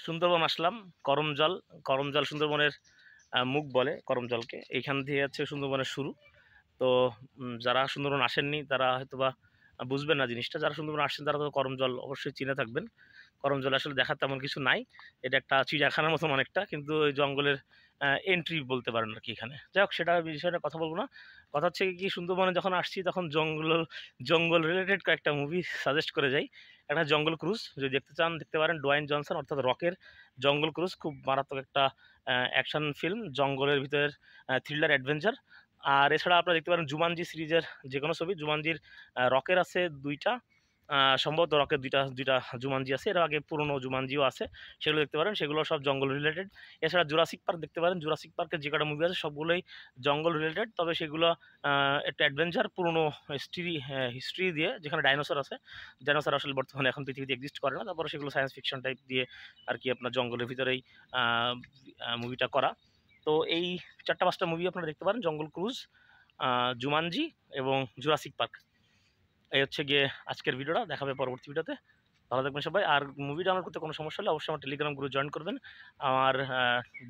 সুন্দরবন আসলাম। করমজল, করমজল সুন্দরবনের মুখ বলে করমজলকে। এইখান দিয়ে হচ্ছে সুন্দরবনের শুরু। তো যারা সুন্দরবন আসেননি তারা হয়তোবা বুঝবেন না জিনিসটা। যারা সুন্দরবন আসছেন তারা তো করমজল অবশ্যই চিনে থাকবেন। করমজলে আসলে দেখার তেমন কিছু নাই। এটা একটা চিড়িয়াখানার মতন অনেকটা, কিন্তু ওই জঙ্গলের এন্ট্রি বলতে পারেন আরকি এখানে। যাই হোক, সেটা বিষয়ে কথা বলব না। কথা হচ্ছে কি, সুন্দরবনে যখন আসছি তখন জঙ্গল রিলেটেড কয়েকটা মুভি সাজেস্ট করে যাই। একটা জঙ্গল ক্রুজ, যদি দেখতে চান দেখতে পারেন। ডোয়াইন জনসন অর্থাৎ রকের জঙ্গল ক্রুজ খুব মারাত্মক একটা অ্যাকশন ফিল্ম, জঙ্গলের ভিতরের থ্রিলার অ্যাডভেঞ্চার। আর এছাড়া আপনারা দেখতে পারেন জুমানজি সিরিজের যেকোনো ছবি। জুমানজির রকের আছে ২ টা, সম্ভবত রকের ২টা জুমানজি আছে। এর আগে পুরনো জুমানজিও আছে, সেগুলো দেখতে পারেন। সেগুলো সব জঙ্গল রিলেটেড। এছাড়া জুরাসিক পার্ক দেখতে পারেন। জুরাসিক পার্কের যে কটা মুভি আছে সবগুলোই জঙ্গল রিলেটেড, তবে সেগুলো একটু অ্যাডভেঞ্চার, পুরনো হিস্ট্রি দিয়ে, যেখানে ডাইনোসর আছে। ডাইনোসর আসলে বর্তমানে এখন পৃথিবীতে এক্সিস্ট করে না, তারপরে সেগুলো সায়েন্স ফিকশন টাইপ দিয়ে আর কি আপনার জঙ্গলের ভিতরেই মুভিটা করা। তো এই ৪টা ৫টা মুভি আপনারা দেখতে পারেন: জঙ্গল ক্রুজ, জুমানজি এবং জুরাসিক পার্ক। এই হচ্ছে গিয়ে আজকের ভিডিওটা। দেখা হবে পরবর্তী ভিডিওতে। ভালো থাকবেন সবাই। আর মুভি ডাউনলোড করতে কোনো সমস্যা হলে অবশ্যই আমার টেলিগ্রাম গ্রুপে জয়েন করবেন। আমার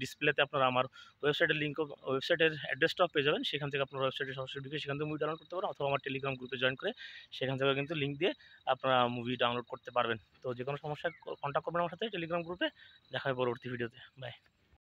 ডিসপ্লেতে আপনারা আমার ওয়েবসাইটের লিঙ্কও, ওয়েবসাইটের অ্যাড্রেসটাও পেয়ে যাবেন। সেখান থেকে আপনারা ওয়েবসাইটে সরাসরি ঢুকে সেখান থেকে মুভি ডাউনলোড করতে পারেন, অথবা আমার টেলিগ্রাম গ্রুপে জয়েন করে সেখান থেকে কিন্তু লিঙ্ক দিয়ে আপনারা মুভি ডাউনলোড করতে পারবেন। তো যেকোনো সমস্যায় কন্ট্যাক্ট করবেন আমার সাথে টেলিগ্রাম গ্রুপে। দেখা হবে পরবর্তী ভিডিওতে। বাই।